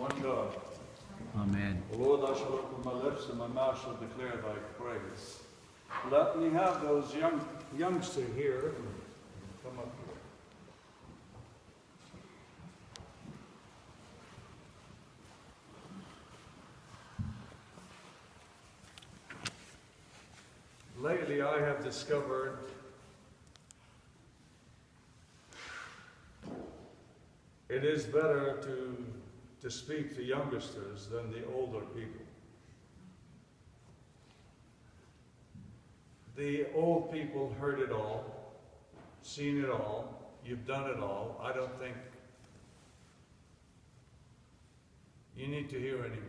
one God. Amen. Lord, I shall open my lips and my mouth shall declare thy praise. Let me have those youngster here. Come up here. Lately I have discovered it is better to speak to youngsters than the older people. The old people heard it all, seen it all, you've done it all. I don't think you need to hear anymore.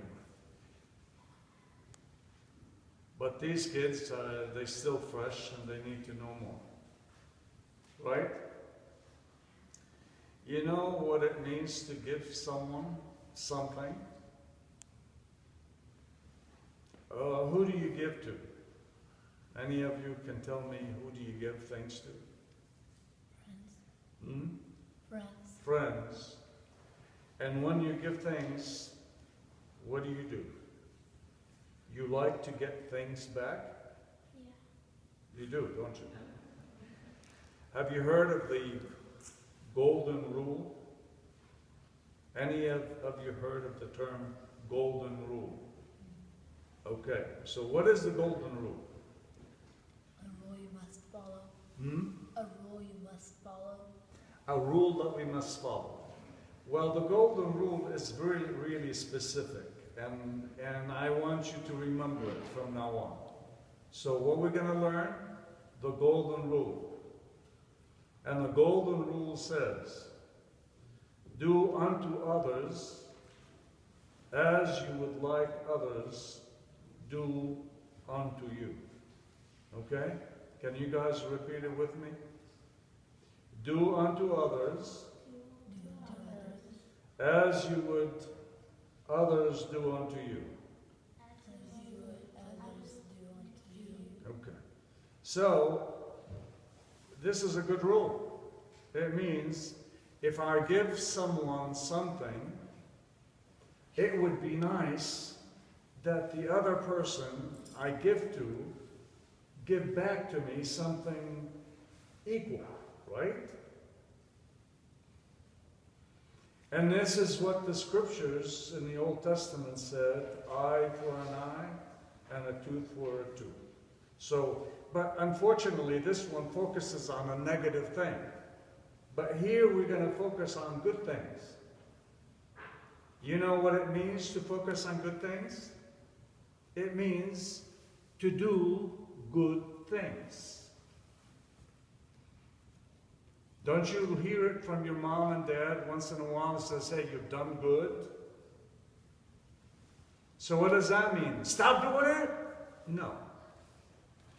But these kids, they're still fresh and they need to know more. Right? You know what it means to give someone something? Who do you give to? Any of you can tell me who do you give things to? Friends. Friends. Friends. And when you give things, what do? You like to get things back? Yeah. You do, don't you? Have you heard of the golden rule? Any of you heard of the term golden rule? Okay, so what is the golden rule? A rule you must follow. A rule you must follow. A rule that we must follow. Well, the golden rule is really, really specific, and I want you to remember it from now on. So what we're going to learn? The golden rule. And the golden rule says, do unto others as you would like others do unto you. Okay? Can you guys repeat it with me? Do unto others as you would others do unto you. Okay. So, this is a good rule. It means if I give someone something, it would be nice that the other person I give to give back to me something equal, right? And this is what the scriptures in the Old Testament said, eye for an eye and a tooth for a tooth. So, but unfortunately this one focuses on a negative thing. But here we're going to focus on good things. You know what it means to focus on good things? It means to do good things. Don't you hear it from your mom and dad once in a while and says, hey, you've done good? So what does that mean? Stop doing it? No.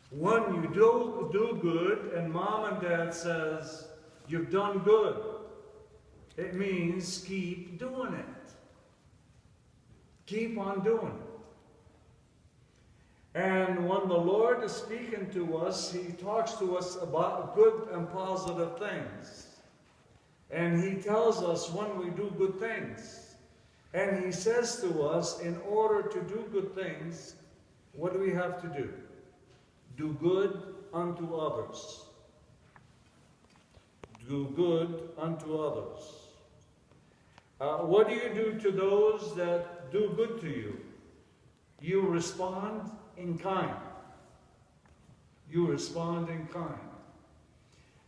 When you do good and mom and dad says, you've done good, it means keep doing it. Keep on doing it. And when the Lord is speaking to us, He talks to us about good and positive things. And He tells us when we do good things. And He says to us, in order to do good things, what do we have to do? Do good unto others. Do good unto others. What do you do to those that do good to you? You respond in kind. You respond in kind.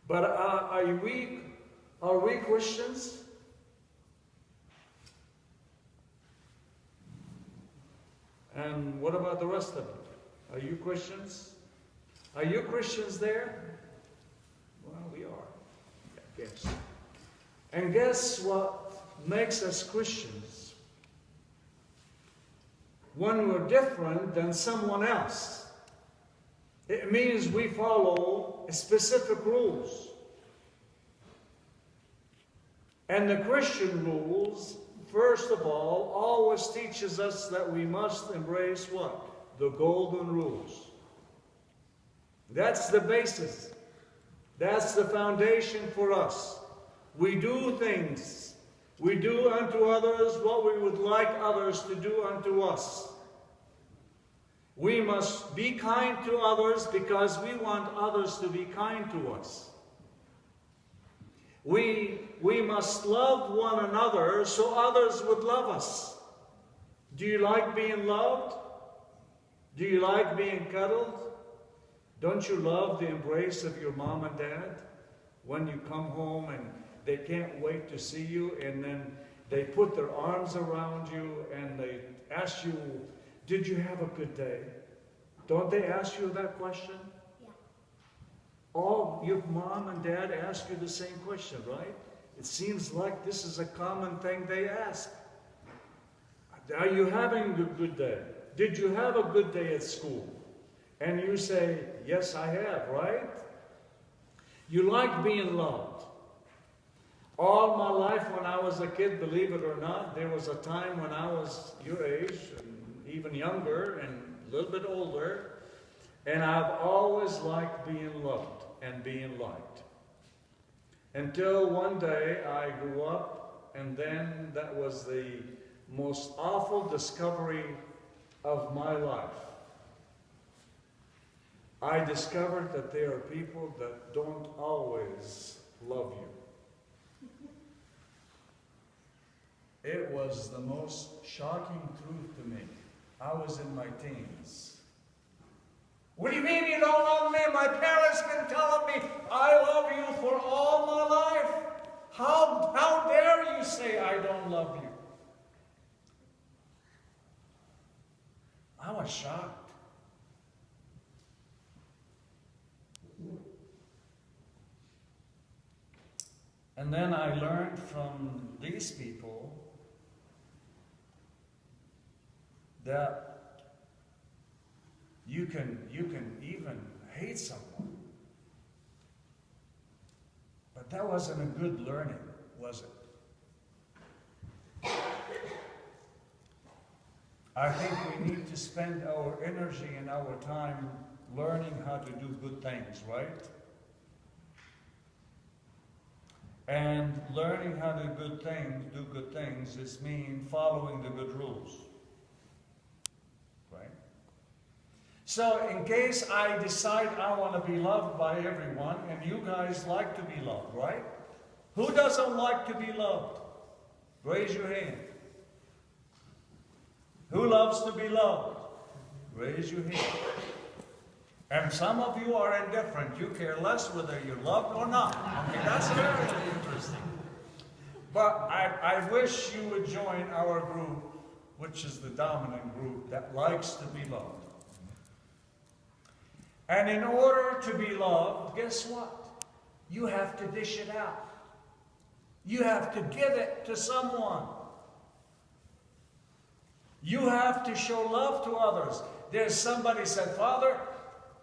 But are we Christians? And what about the rest of you? Are you Christians? Are you Christians there? Well, we are, I guess. And guess what makes us Christians? When we're different than someone else, it means we follow specific rules. And the Christian rules, first of all, always teaches us that we must embrace what? The golden rules. That's the basis. That's the foundation for us. We do things We do unto others what we would like others to do unto us. We must be kind to others because we want others to be kind to us. We must love one another so others would love us. Do you like being loved? Do you like being cuddled? Don't you love the embrace of your mom and dad when you come home and they can't wait to see you, and then they put their arms around you and they ask you, did you have a good day? Don't they ask you that question? Yeah. All your mom and dad ask you the same question, right? It seems like this is a common thing they ask. Are you having a good day? Did you have a good day at school? And you say, yes, I have, right? You like being loved. All my life when I was a kid, believe it or not, there was a time when I was your age, and even younger, and a little bit older, and I've always liked being loved and being liked. Until one day I grew up, and then that was the most awful discovery of my life. I discovered that there are people that don't always love you. It was the most shocking truth to me. I was in my teens. What do you mean you don't love me? My parents been telling me I love you for all my life. How dare you say I don't love you? I was shocked. And then I learned from these people that you can even hate someone. But that wasn't a good learning, was it? I think we need to spend our energy and our time learning how to do good things, right? And learning how to do good things is mean following the good rules. Right? So in case I decide I want to be loved by everyone, and you guys like to be loved, right? Who doesn't like to be loved? Raise your hand. Who loves to be loved? Raise your hand. And some of you are indifferent. You care less whether you're loved or not. Okay, that's very interesting. But I wish you would join our group, which is the dominant group that likes to be loved. And in order to be loved, guess what? You have to dish it out. You have to give it to someone. You have to show love to others. There's somebody said, Father,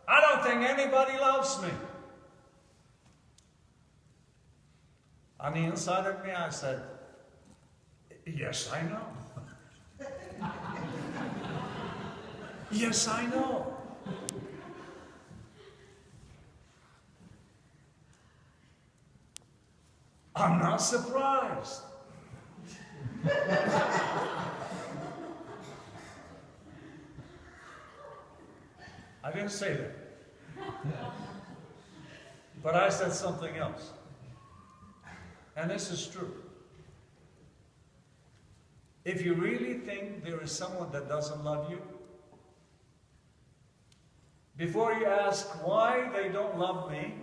I don't think anybody loves me. On the inside of me, I said, yes, I know. Yes, I know. I'm not surprised. I didn't say that. But I said something else. And this is true. If you really think there is someone that doesn't love you, before you ask why they don't love me,